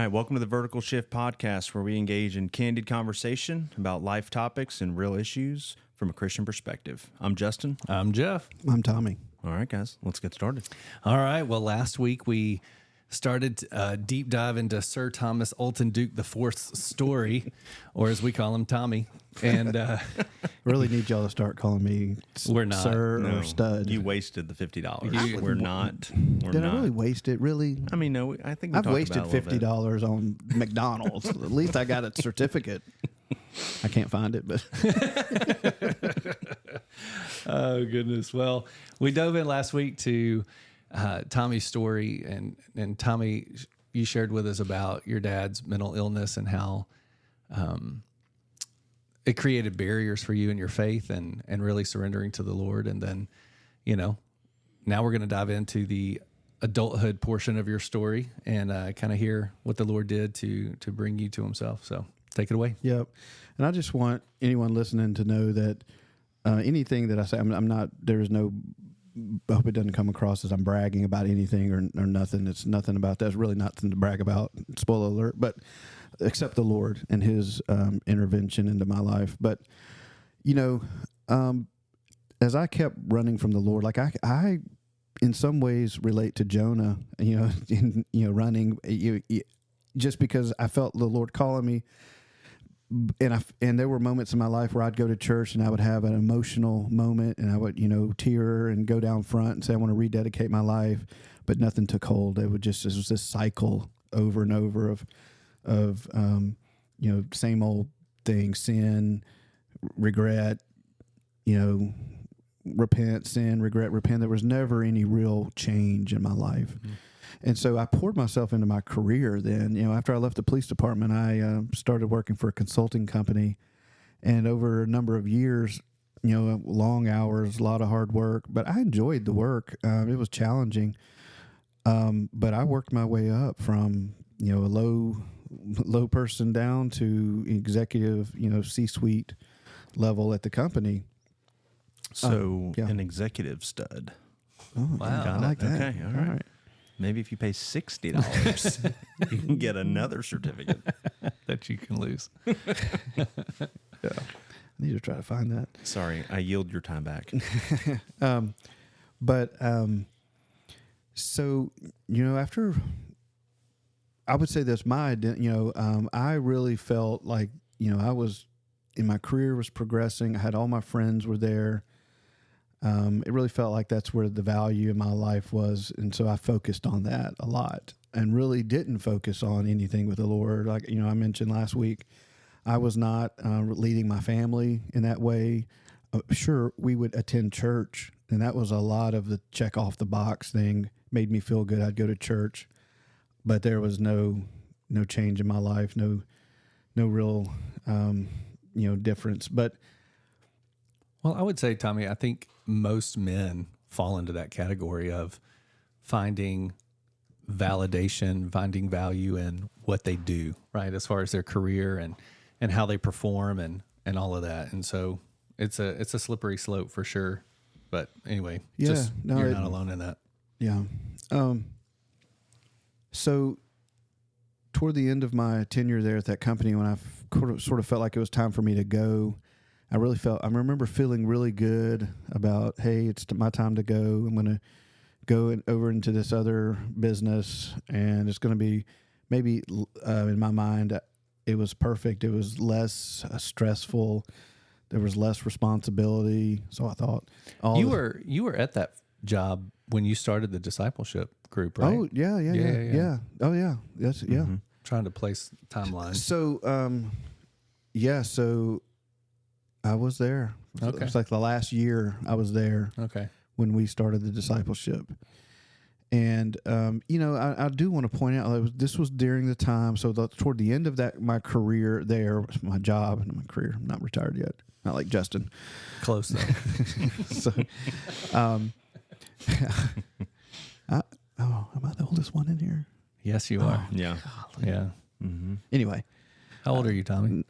right, welcome to the Vertical Shift Podcast, where we engage in candid conversation about life topics and real issues from a Christian perspective. I'm Justin. I'm Jeff. I'm Tommy. All right, guys, let's get started. All right. Well, last week we started a deep dive into Sir Thomas Alton Duke IV's story, or as we call him, Tommy. And Really need y'all to start calling me We're not. sir No, or stud. you wasted the $50. You- We're not. We're Did not. I really waste it? Really? I mean, no. I think we I've talked wasted about it a little bit. $50 on McDonald's. At least I got a certificate. I can't find it, but oh, goodness. Well, we dove in last week to Tommy's story. And Tommy, you shared with us about your dad's mental illness and how it created barriers for you in your faith and really surrendering to the Lord. And then, now we're going to dive into the adulthood portion of your story and kind of hear what the Lord did to bring you to himself. So take it away. yep. And I just want anyone listening to know that anything that I say, I'm not, there's no, I hope it doesn't come across as I'm bragging about anything or nothing. It's nothing about that. It's really nothing to brag about. Spoiler alert, but except the Lord and his intervention into my life. But, as I kept running from the Lord, like I in some ways relate to Jonah, in, running, just because I felt the Lord calling me. And there were moments in my life where I'd go to church and I would have an emotional moment and I would, tear and go down front and say, I want to rededicate my life, but nothing took hold. It was this cycle over and over of same old thing, sin, regret, repent, sin, regret, repent. There was never any real change in my life. Mm-hmm. And so I poured myself into my career then. After I left the police department, I started working for a consulting company. And over a number of years, long hours, a lot of hard work. But I enjoyed the work. It was challenging. But I worked my way up from, a low person down to executive, C-suite level at the company. So, yeah. an executive stud. Oh, Wow. I like that. Okay, all right. Maybe if you pay $60, you can get another certificate. That you can lose. Yeah. I need to try to find that. Sorry, I yield your time back. So, after, I would say this, my identity, I really felt like, I was, my career was progressing. I had all my friends were there. It really felt like that's where the value in my life was. And so I focused on that a lot and really didn't focus on anything with the Lord. Like, I mentioned last week, I was not leading my family in that way. Sure, we would attend church, and that was a lot of the check off the box thing. Made me feel good. I'd go to church, but there was no change in my life, no real, difference. But Well, I would say, Tommy, I think most men fall into that category of finding validation, finding value in what they do, right? As far as their career and how they perform and all of that. And so it's a slippery slope for sure. But anyway, you're not alone in that. Yeah. So toward the end of my tenure there at that company, when I sort of felt like it was time for me to go, I remember feeling really good about, hey, it's my time to go. I'm going to go over into this other business, and it's going to be maybe, in my mind, it was perfect. It was less stressful. There was less responsibility. So I thought You were at that job when you started the discipleship group, right? Oh, yeah. Oh, yeah. Yes, yeah. Mm-hmm. Trying to place timelines. So, so I was there. Okay. It was like the last year I was there Okay. when we started the discipleship. And, I do want to point out this was during the time. So toward the end of my career there, my job and my career, I'm not retired yet. Not like Justin. Close though. So, am I the oldest one in here? Yes, you are. Yeah. Yeah. Mm-hmm. Anyway, How old are you, Tommy?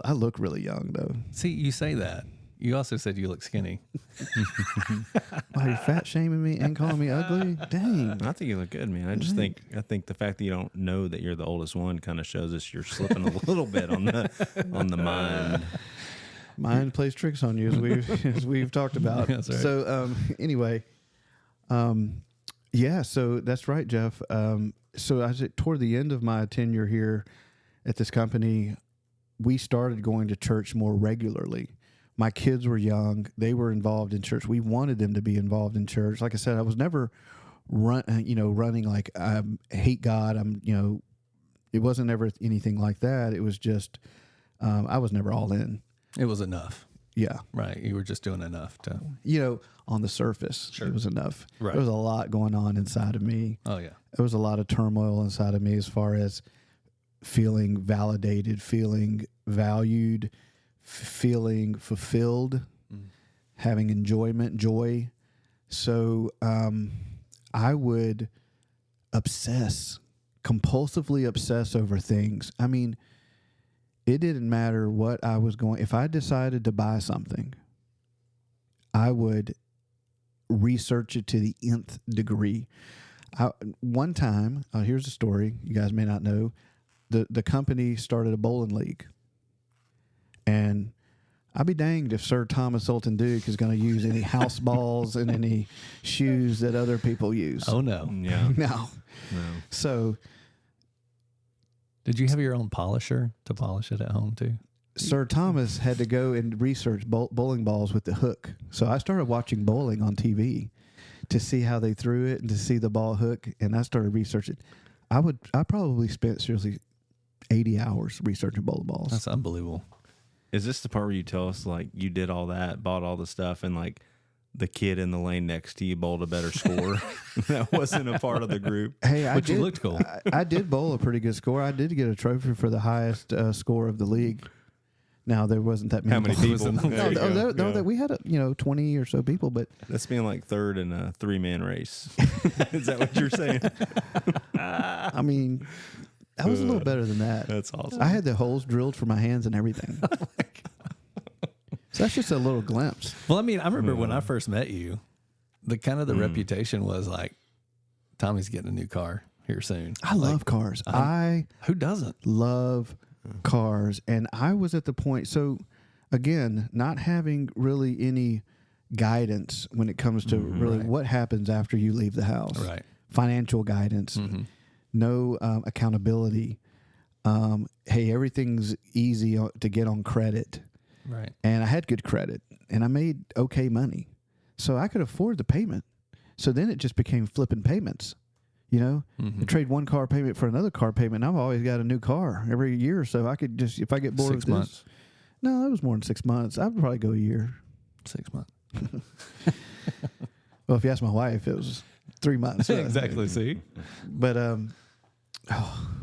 I look really young though. See, you say that, You also said you look skinny. Wow, you're fat shaming me and calling me ugly? Dang. I think you look good, man. I think the fact that you don't know that you're the oldest one kind of shows us you're slipping a little bit on the mind. Mind plays tricks on you, as we've talked about. That's right. So anyway, yeah. So that's right, Jeff. So I said toward the end of my tenure here at this company, we started going to church more regularly. My kids were young; they were involved in church. We wanted them to be involved in church. Like I said, I was never running like I hate God. It wasn't ever anything like that. It was just I was never all in. It was enough. Yeah. Right. You were just doing enough to. On the surface, Sure. it was enough. Right. There was a lot going on inside of me. Oh, yeah. There was a lot of turmoil inside of me as far as feeling validated, feeling valued, feeling fulfilled, having enjoyment, joy. So I would compulsively obsess over things. I mean, it didn't matter what I was going. If I decided to buy something, I would research it to the nth degree. One time, here's a story you guys may not know. The company started a bowling league, and I'd be danged if Sir Thomas Olton Duke is going to use any house balls and any shoes that other people use. Oh, no. Yeah. No. So Did you have your own polisher to polish it at home, too? Sir Thomas had to go and research bowling balls with the hook. So I started watching bowling on TV to see how they threw it and to see the ball hook, and I started researching. I probably spent seriously 80 hours researching bowling balls. That's unbelievable. Is this the part where you tell us like you did all that, bought all the stuff, and like the kid in the lane next to you bowled a better score? That wasn't a part of the group. Hey, But you looked cool. I did bowl a pretty good score. I did get a trophy for the highest score of the league. Now there wasn't that many. How many bowlers. people? There you go. Yeah. We had 20 or so people, but That's being like third in a 3-man race. Is that what you're saying? I mean, I was a little better than that. That's awesome. I had the holes drilled for my hands and everything. So that's just a little glimpse. Well, I mean, I remember when I first met you, the reputation was like, Tommy's getting a new car here soon. I love cars. I Who doesn't? love cars. And I was at the point, so again, not having really any guidance when it comes to really Right. what happens after you leave the house. Right. Financial guidance, no accountability. Hey, everything's easy to get on credit. Right. And I had good credit and I made okay money. So I could afford the payment. So then it just became flipping payments. You trade one car payment for another car payment. I've always got a new car every year. So I could just, if I get bored 6 of months. this. No, it was more than 6 months. I'd probably go a year. 6 months. Well, if you ask my wife, it was 3 months. Exactly. See? But,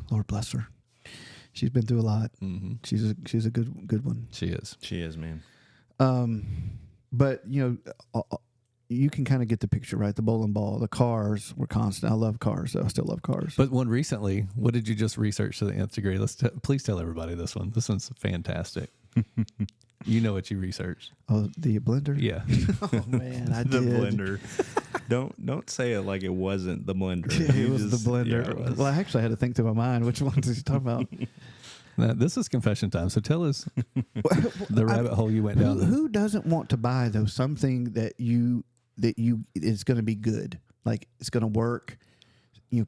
Lord bless her. She's been through a lot. Mm-hmm. She's a good one. She is. She is, man. But you can kind of get the picture, right? The bowling ball, the cars were constant. I love cars, though. I still love cars. But one recently, what did you just research to the nth degree? Please tell everybody this one. This one's fantastic. You know what you researched. Oh, the blender? Yeah. Oh, man, I The did. blender. Don't say it like it wasn't the blender. Yeah, You it was just- the blender. yeah, it was. Well, I actually had to think through my mind which ones he's talking about. Now, this is confession time. So tell us the rabbit hole you went down. Who doesn't want to buy though something that is going to be good, like it's going to work,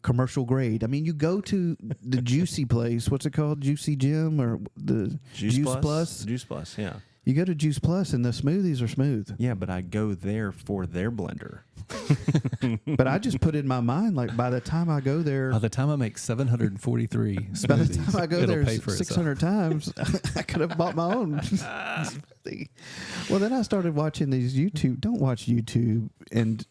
commercial grade? I mean, you go to the Juicy place. What's it called? Juicy Gym or the Juice Plus? Juice Plus, yeah. You go to Juice Plus and the smoothies are smooth. Yeah, but I go there for their blender. But I just put in my mind, like by the time I go there, By the time I make 743 smoothies, by the time I go it'll there pay for 600 times, I could have bought my own. Well, then I started watching these YouTube. Don't watch YouTube, and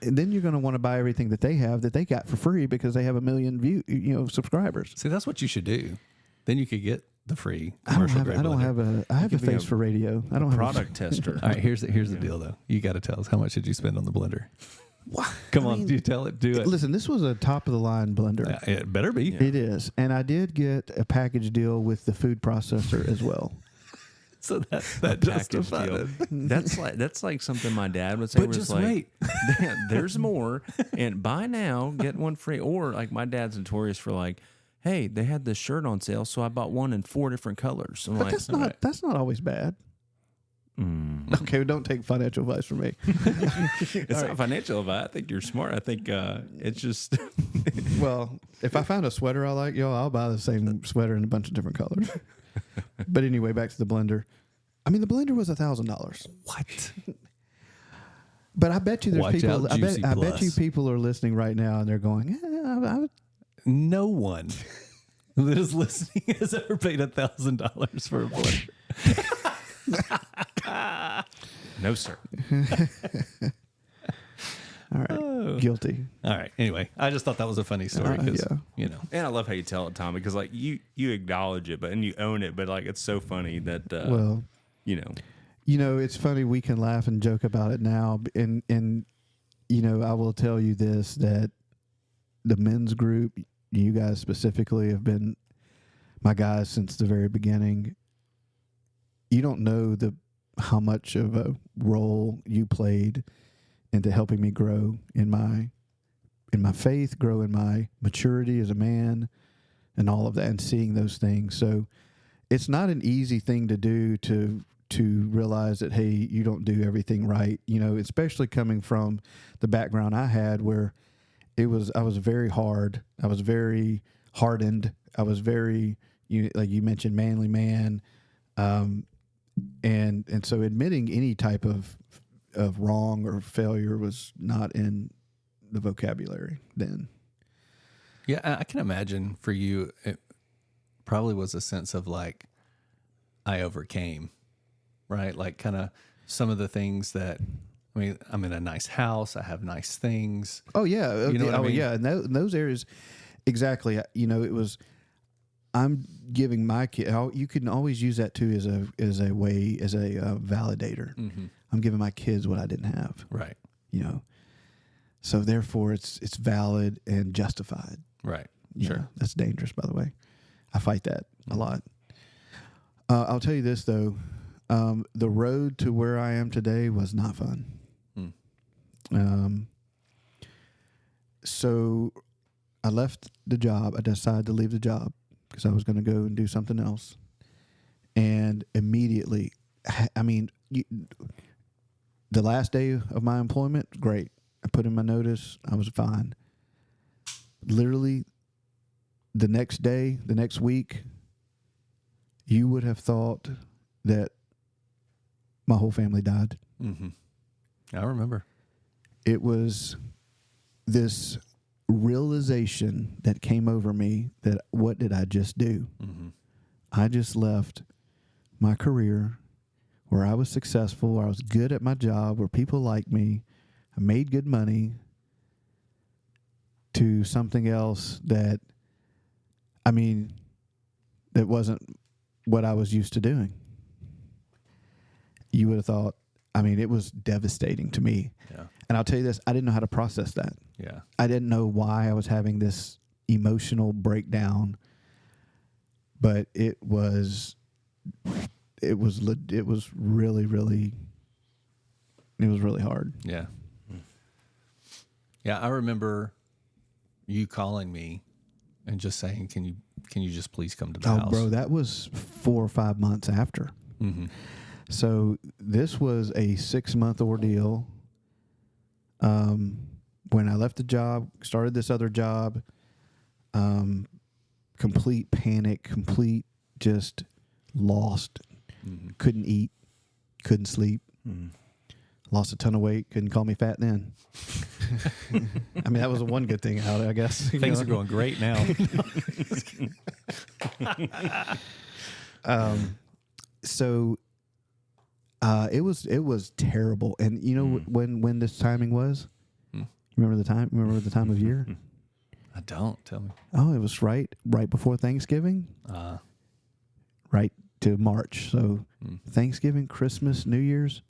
then you're going to want to buy everything that they have that they got for free because they have 1 million subscribers. See, that's what you should do. Then you could get the free I don't commercial have. grade I don't blender. have a could be face a for radio. I don't have Product tester. All right, here's the deal though. You got to tell us, how much did you spend on the blender? Come on, do tell it. Do it. Listen, this was a top of the line blender. Yeah, it better be. It is, and I did get a package deal with the food processor as well. So that package justified deal. it. That's like something my dad would say. But was just like, wait. there's more, and buy now, get one free. Or like my dad's notorious for like, hey, they had this shirt on sale, so I bought one in 4 different colors. I'm But like, that's not always bad. Okay, don't take financial advice from me. it's not financial advice. I think you're smart. I think it's just Well, if I found a sweater I like, I'll buy the same sweater in a bunch of different colors. But anyway, back to the blender. I mean, the blender was $1,000. What? But I bet you there's Watch people. out, I Juicy bet you Plus. people are listening right now and they're going, No one that is listening has ever paid $1,000 for a blender. no, sir. all right, guilty. All right. Anyway, I just thought that was a funny story because, Yeah. you know. And I love how you tell it, Tommy, because like you acknowledge it, and you own it, but like it's so funny that Well, you know. it's funny. We can laugh and joke about it now, and I will tell you this, that the men's group, you guys specifically, have been my guys since the very beginning. You don't know how much of a role you played into helping me grow in my faith, grow in my maturity as a man, and all of that, and seeing those things. So it's not an easy thing to do to realize that, hey, you don't do everything right, especially coming from the background I had, where I was very hard. I was very hardened. I was very, like you mentioned, manly man. And so admitting any type of wrong or failure was not in the vocabulary then. Yeah, I can imagine for you, it probably was a sense of like, I overcame, right? Like kind of some of the things that, I mean, I'm in a nice house. I have nice things. Oh yeah. You know what I mean? Yeah. And in those areas, exactly. It was, I'm giving my kid, you can always use that too as a validator. Mm-hmm. I'm giving my kids what I didn't have, Right. So therefore it's valid and justified. Right. Yeah, Sure. that's dangerous, by the way. I fight that a lot. I'll tell you this though, the road to where I am today was not fun. So I left the job. I decided to leave the job because I was going to go and do something else. And immediately, the last day of my employment, great. I put in my notice. I was fine. Literally, the next day, the next week, you would have thought that my whole family died. Mm-hmm. I remember. It was this realization that came over me that what did I just do? Mm-hmm. I just left my career where I was successful, where I was good at my job, where people liked me, I made good money, to something else that wasn't what I was used to doing. You would have thought, it was devastating to me. Yeah. And I'll tell you this, I didn't know how to process that. Yeah. I didn't know why I was having this emotional breakdown, but it was really, really, it was really hard. Yeah. Yeah. I remember you calling me and just saying, can you just please come to the house? Oh, bro, that was 4 or 5 months after. Mm-hmm. So this was a 6-month ordeal. When I left the job, started this other job, complete panic, complete just lost. Mm-hmm. Couldn't eat, couldn't sleep. Lost a ton of weight. Couldn't call me fat then. That was one good thing out, I guess. Things are going great now. So it was terrible. And you know when this timing was? Remember the time? Remember the time of year? I don't. Tell me. Oh, it was right before Thanksgiving. Right to March. So Thanksgiving, Christmas, New Year's,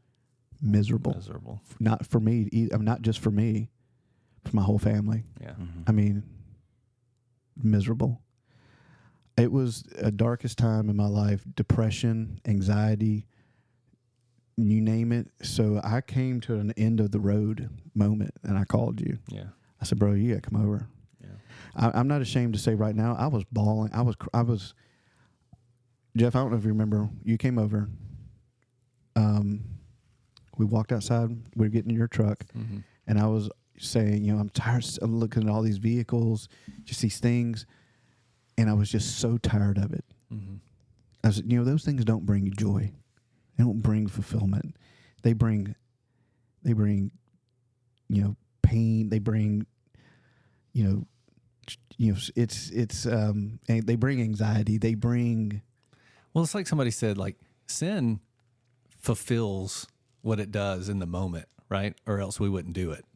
miserable. Miserable. Not for me. Not just for me. For my whole family. Yeah. Miserable. It was a darkest time in my life, depression, anxiety, you name it. So I came to an end of the road moment, and I called you. Yeah. I said, bro, you got to come over. Yeah. I'm not ashamed to say right now, I was bawling. I was, Jeff, I don't know if you remember, you came over. We walked outside, we were getting in your truck, Mm-hmm. and I was saying, you know, I'm tired of looking at all these vehicles, just these things, and I was just so tired of it. Mm-hmm. I said, you know, those things don't bring you joy. They don't bring fulfillment. They bring, you know, pain. They bring, you know, and they bring anxiety. They bring, Well, it's like somebody said, like, sin fulfills what it does in the moment, right? Or else we wouldn't do it.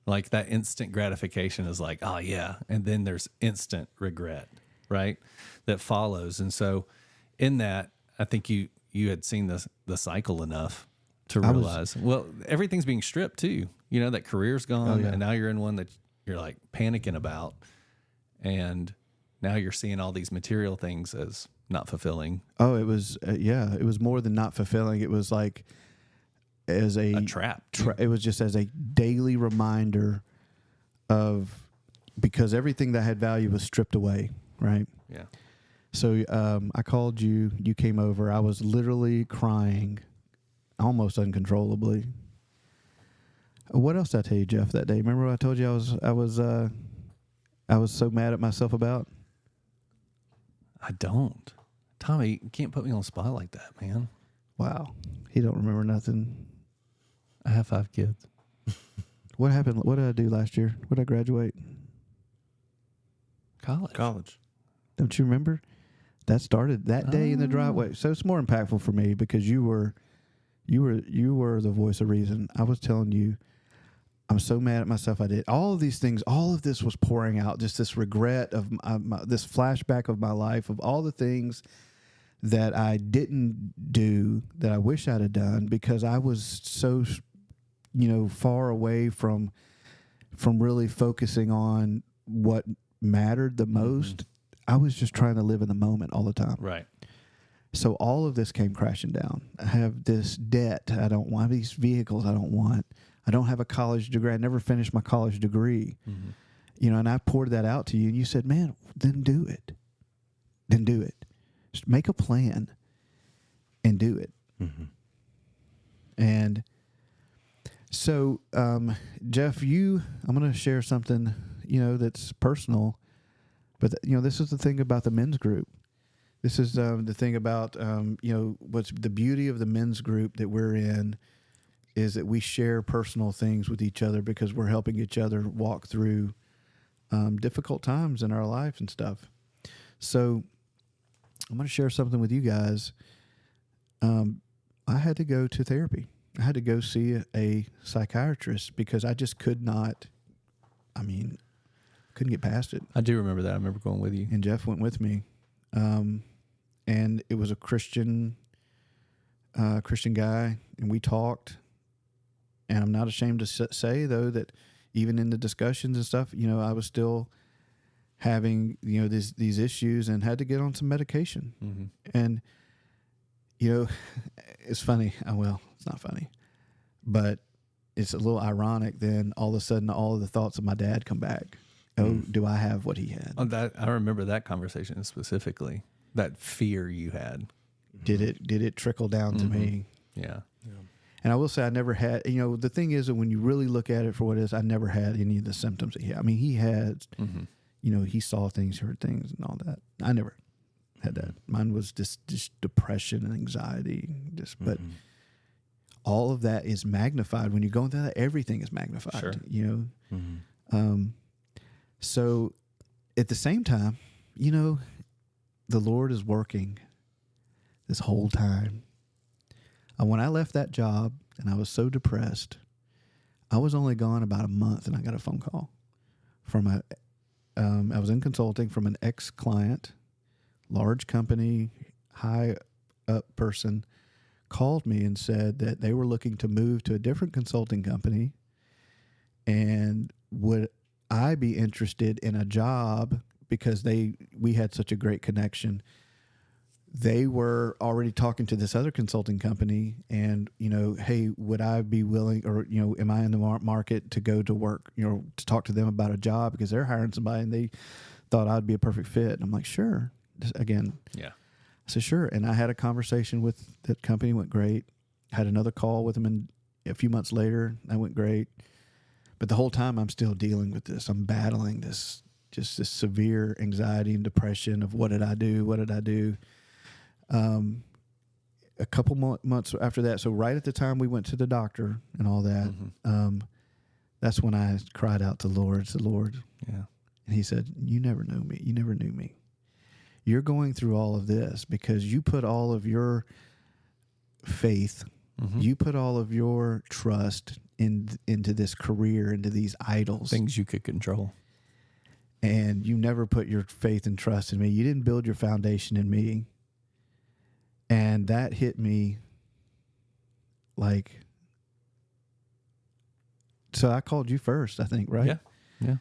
Like that instant gratification is like, oh yeah. And then there's instant regret, right? That follows. And so in that, I think you had seen the cycle enough to realize, well, everything's being stripped too. You know, that career's gone, and now you're in one that you're like panicking about. And now you're seeing all these material things as not fulfilling. oh, it was, it was more than not fulfilling. It was like, as A trap. It was just as a daily reminder of, because everything that had value was stripped away, right? Yeah. So I called you. You came over. I was literally crying, almost uncontrollably. What else did I tell you, Jeff, that day? Remember what I told you I was so mad at myself about? I don't. Tommy, you can't put me on the spot like that, man. Wow, he don't remember nothing. I have 5 kids. What happened? What did I do last year? What did I graduate? College. Don't you remember? That started that day in the driveway. So it's more impactful for me because you were the voice of reason. I was telling you, I'm so mad at myself. I did all of these things. All of this was pouring out. Just this regret of this flashback of my life of all the things that I didn't do that I wish I'd have done because I was so, you know, far away from really focusing on what mattered the most. I was just trying to live in the moment all the time. Right. So all of this came crashing down. I have this debt I don't want. I have these vehicles I don't want. I don't have a college degree. I never finished my college degree. Mm-hmm. You know, and I poured that out to you, and you said, man, then do it. Then do it. Just make a plan and do it. Mm-hmm. And so, Jeff, I'm going to share something, you know, that's personal. But, you know, this is the thing about the men's group. This is the thing about, you know, what's the beauty of the men's group that we're in is that we share personal things with each other because we're helping each other walk through difficult times in our life and stuff. So I'm going to share something with you guys. I had to go to therapy. I had to go see a psychiatrist because I just couldn't get past it. I do remember that. I remember going with you. And Jeff went with me. And it was a Christian guy, and we talked. And I'm not ashamed to say, though, that even in the discussions and stuff, you know, I was still having, you know, these issues and had to get on some medication. Mm-hmm. And, you know, it's funny. Well, it's not funny, but it's a little ironic. Then all of a sudden, all of the thoughts of my dad come back. Oh, do I have what he had? On that, I remember that conversation specifically. That fear you had. Did it trickle down to me? Yeah. And I will say I never had, you know, the thing is that when you really look at it for what it is, I never had any of the symptoms that he had. I mean, he had, you know, he saw things, heard things and all that. I never had that. Mine was just depression and anxiety. But all of that is magnified. When you go into that, everything is magnified, Sure. you know? So at the same time, you know, the Lord is working this whole time. When I left that job and I was so depressed, I was only gone about a month and I got a phone call from I was in consulting from an ex-client, large company, high up person, called me and said that they were looking to move to a different consulting company and would I be interested in a job because we had such a great connection. They were already talking to this other consulting company and, hey, would I be willing, or, am I in the market to go to work, to talk to them about a job because they're hiring somebody and they thought I'd be a perfect fit. And I'm like, sure. Again. Yeah. I said, sure. And I had a conversation with that company, went great. Had another call with them a few months later. That went great. But the whole time I'm still dealing with this. I'm battling this severe anxiety and depression of what did I do? What did I do? A couple months after that, so right at the time we went to the doctor and all that, that's when I cried out to the Lord. It's the Lord. Yeah. And he said, you never knew me. You never knew me. You're going through all of this because you put all of your faith, you put all of your trust into this career, into these idols. Things you could control. And you never put your faith and trust in me. You didn't build your foundation in me. And that hit me like, so I called you first, I think, right? Yeah. Yeah.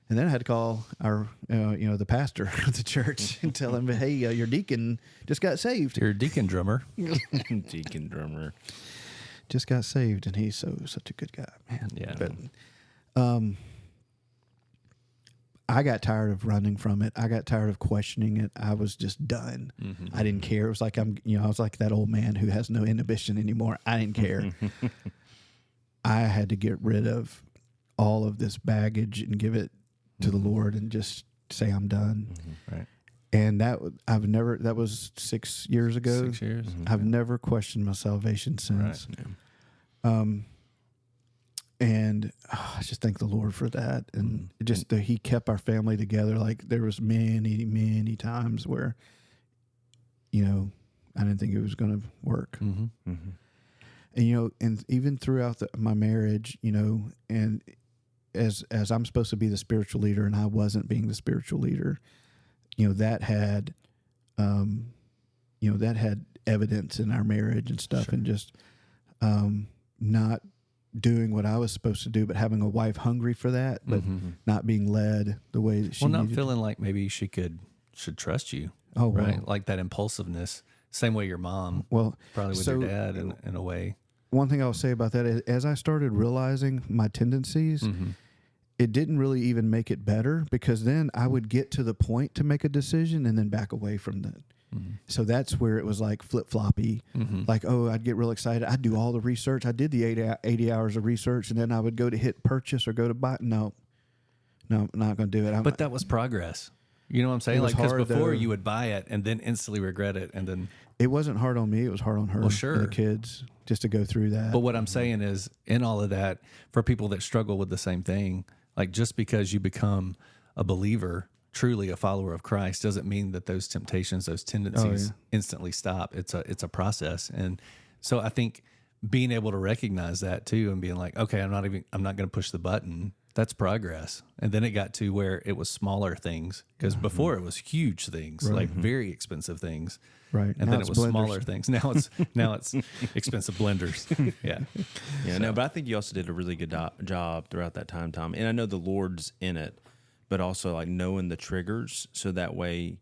And then I had to call our, the pastor of the church and tell him, hey, your deacon just got saved. Your deacon drummer. Deacon drummer. Just got saved. And he's such a good guy, man. Yeah. But, I got tired of running from it. I got tired of questioning it. I was just done. I didn't care. It was like I was like that old man who has no inhibition anymore. I didn't care. I had to get rid of all of this baggage and give it to the Lord and just say I'm done. Right. And that was 6 years ago. 6 years. I've never questioned my salvation since. Right. Yeah. And I just thank the Lord for that. And just that he kept our family together. Like there was many, many times where, I didn't think it was going to work. And, and even throughout my marriage, and as I'm supposed to be the spiritual leader and I wasn't being the spiritual leader, that had, that had evidence in our marriage and stuff. Sure. And just, not doing what I was supposed to do, but having a wife hungry for that, but not being led the way that she Well, not needed. feeling like maybe she should trust you. Oh, right. well. Like that impulsiveness. Same way your mom, Well, probably with so your dad in a way. one thing I'll say about that is as I started realizing my tendencies, it didn't really even make it better because then I would get to the point to make a decision and then back away from that. So that's where it was like flip-floppy. Like, I'd get real excited. I'd do all the research. I did the 80 hours of research, and then I would go to hit purchase or go to buy. No, I'm not going to do it. But that was progress. You know what I'm saying? It was Like, because hard, before though. you would buy it and then instantly regret it. And then, It wasn't hard on me. It was hard on her Well, sure. and the kids just to go through that. but what I'm saying is in all of that, for people that struggle with the same thing, like just because you become a believer, truly a follower of Christ, doesn't mean that those temptations, those tendencies instantly stop. It's a process. And so I think being able to recognize that too and being like, okay, I'm not going to push the button. That's progress. And then it got to where it was smaller things because before it was huge things, like very expensive things. Right. And Now then it's it was blenders. smaller things. Now it's expensive blenders. Yeah. Yeah, no, but I think you also did a really good job throughout that time, Tom. And I know the Lord's in it, but also like knowing the triggers, so that way,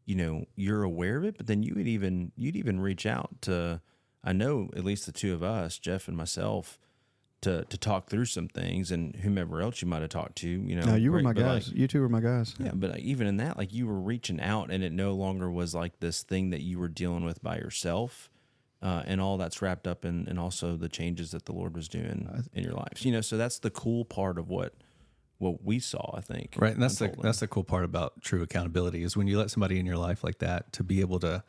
you're aware of it. But then you'd even reach out to, I know at least the two of us, Jeff and myself, to talk through some things, and whomever else you might have talked to. No, you were great, my but, guys. like, You two were my guys. yeah, but even in that, like you were reaching out, and it no longer was like this thing that you were dealing with by yourself. And all that's wrapped up in also the changes that the Lord was doing in your lives. So that's the cool part of what we saw, I think. Right. And that's unfolding. the cool part about true accountability is when you let somebody in your life like that to be able to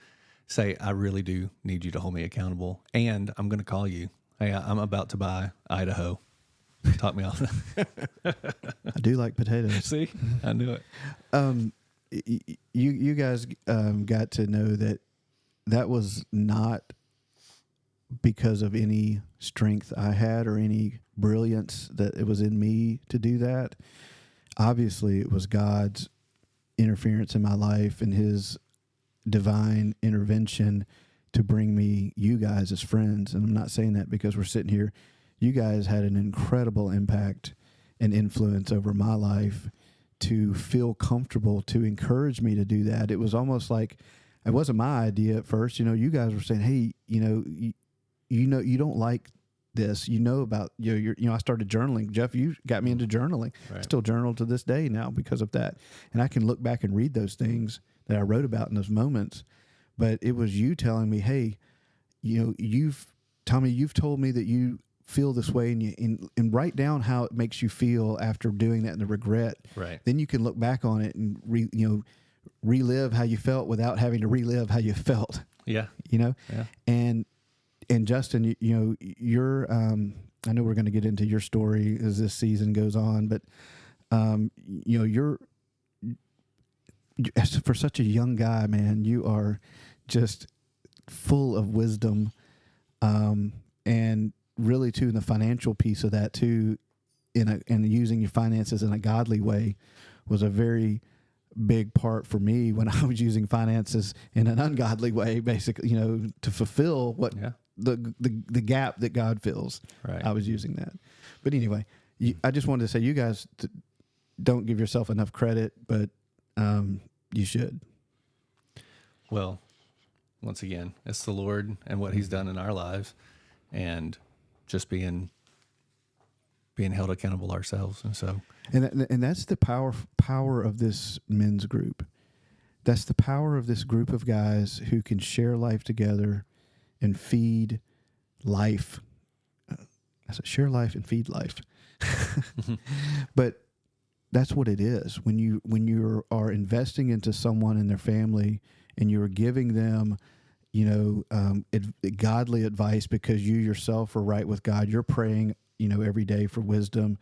say, I really do need you to hold me accountable. And I'm going to call you. Hey, I'm about to buy Idaho. Talk me off. I do like potatoes. See, I knew it. You guys got to know that was not because of any strength I had or any brilliance that it was in me to do that. Obviously, it was God's interference in my life and his divine intervention to bring me you guys as friends. And I'm not saying that because we're sitting here. You guys had an incredible impact and influence over my life to feel comfortable to encourage me to do that. It was almost like it wasn't my idea at first. You know, you guys were saying, "Hey, you know, you don't like this. You know about you know." I started journaling. Jeff, you got me into journaling. Right. I still journal to this day now because of that, and I can look back and read those things that I wrote about in those moments. But it was you telling me, "Hey, you know, Tommy, you've told me that you feel this way, and write down how it makes you feel after doing that and the regret. Right. Then you can look back on it and relive how you felt without having to relive how you felt." Yeah. You know, Yeah. and Justin, you know, you're I know we're going to get into your story as this season goes on, but you know, you're for such a young guy, man, you are just full of wisdom, and really too in the financial piece of that too, in using your finances in a godly way was a very big part for me when I was using finances in an ungodly way, basically, you know, to fulfill what the gap that God fills. Right. I was using that. But anyway, I just wanted to say you guys don't give yourself enough credit, but you should. Well, once again, it's the Lord and what He's done in our lives, and just being held accountable ourselves. And so, and that's the power of this men's group. That's the power of this group of guys who can share life together and feed life. I said share life and feed life. But that's what it is. When you are investing into someone and their family, and you're giving them, you know, godly advice because you yourself are right with God. You're praying, you know, every day for wisdom,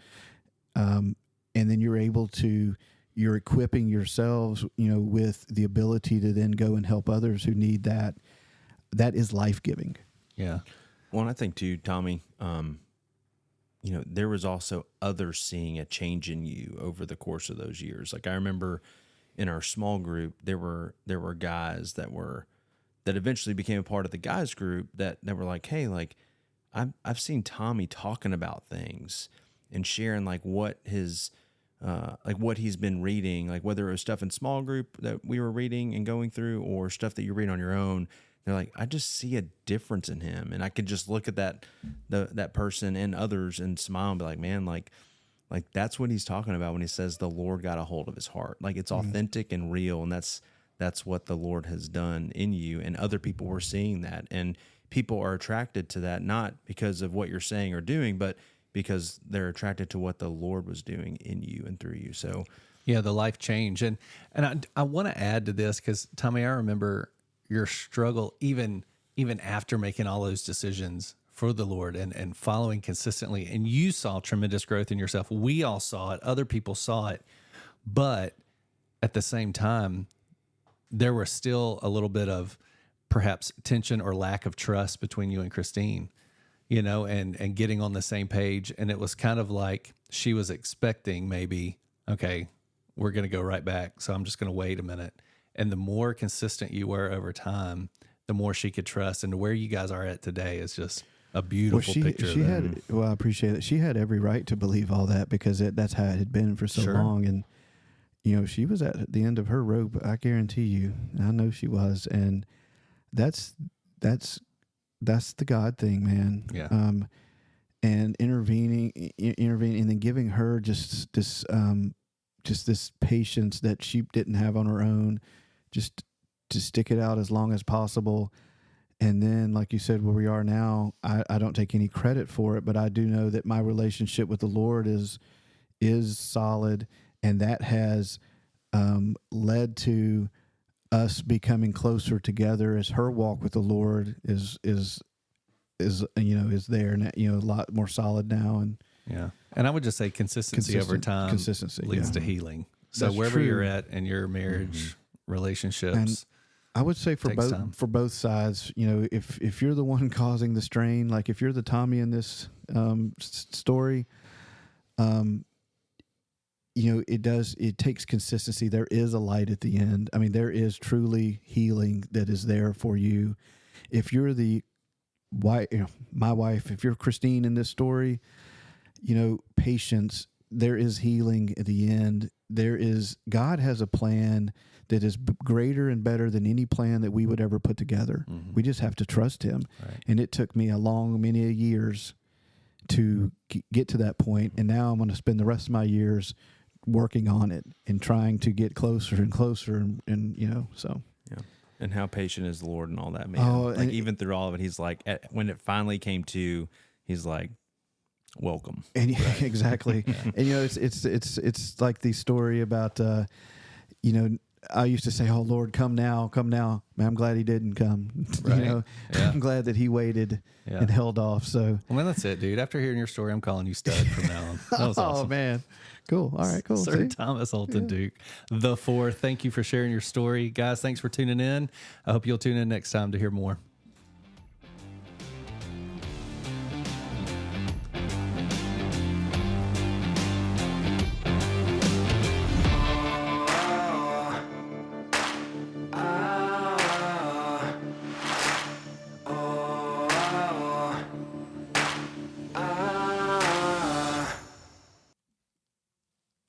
and then you're equipping yourselves, you know, with the ability to then go and help others who need that. That is life-giving. yeah. Well, and I think too, Tommy, you know, there was also others seeing a change in you over the course of those years. Like I remember in our small group, there were guys that eventually became a part of the guys group that were like, hey, like I've seen Tommy talking about things and sharing like what his like what he's been reading, like whether it was stuff in small group that we were reading and going through or stuff that you read on your own. They're like, I just see a difference in him. And I could just look at that person and others and smile and be like, man, like that's what he's talking about when he says the Lord got a hold of his heart. Like it's authentic and real. And that's what the Lord has done in you. And other people were seeing that. And people are attracted to that, not because of what you're saying or doing, but because they're attracted to what the Lord was doing in you and through you. So Yeah, the life change. And I want to add to this because, Tommy, I remember your struggle even after making all those decisions for the Lord and following consistently. And you saw tremendous growth in yourself. We all saw it. Other people saw it. But at the same time, there was still a little bit of perhaps tension or lack of trust between you and Christine, you know, and getting on the same page. And it was kind of like she was expecting maybe, okay, we're going to go right back. So I'm just going to wait a minute. And the more consistent you were over time, the more she could trust. And where you guys are at today is just a beautiful picture. She had, well, I appreciate it. She had every right to believe all that because that's how it had been for so long. And, you know, she was at the end of her rope. I guarantee you. I know she was. And that's the God thing, man. Yeah. And intervening, and then giving her just this patience that she didn't have on her own, just to stick it out as long as possible. And then, like you said, where we are now, I don't take any credit for it, but I do know that my relationship with the Lord is solid, and that has led to us becoming closer together as her walk with the Lord is there now, you know, a lot more solid now. And yeah. And I would just say consistency over time leads to healing. So That's wherever true. you're at in your marriage relationships, and I would say takes time. for both sides, you know, if you're the one causing the strain, like if you're the Tommy in this story, you know, it takes consistency. There is a light at the end. I mean, there is truly healing that is there for you. If you're the wife, you know, my wife, if you're Christine in this story, you know, patience, there is healing at the end God has a plan that is greater and better than any plan that we would ever put together. We just have to trust him. Right. And it took me many years to get to that point. And now I'm going to spend the rest of my years working on it and trying to get closer and closer. And so. Yeah. And how patient is the Lord and all that, man. Oh, like, and even through all of it, he's like, when it finally came to, he's like, welcome. And exactly. And it's like the story about I used to say, "Oh Lord, come now, come now." Man, I'm glad he didn't come. Right. Yeah. I'm glad that he waited and held off. So Well, man, that's it, dude. After hearing your story, I'm calling you Stud from now on. That was awesome. Oh man. Cool. All right, cool. Sir See? Thomas Holton Duke, the fourth. Thank you for sharing your story. Guys, thanks for tuning in. I hope you'll tune in next time to hear more.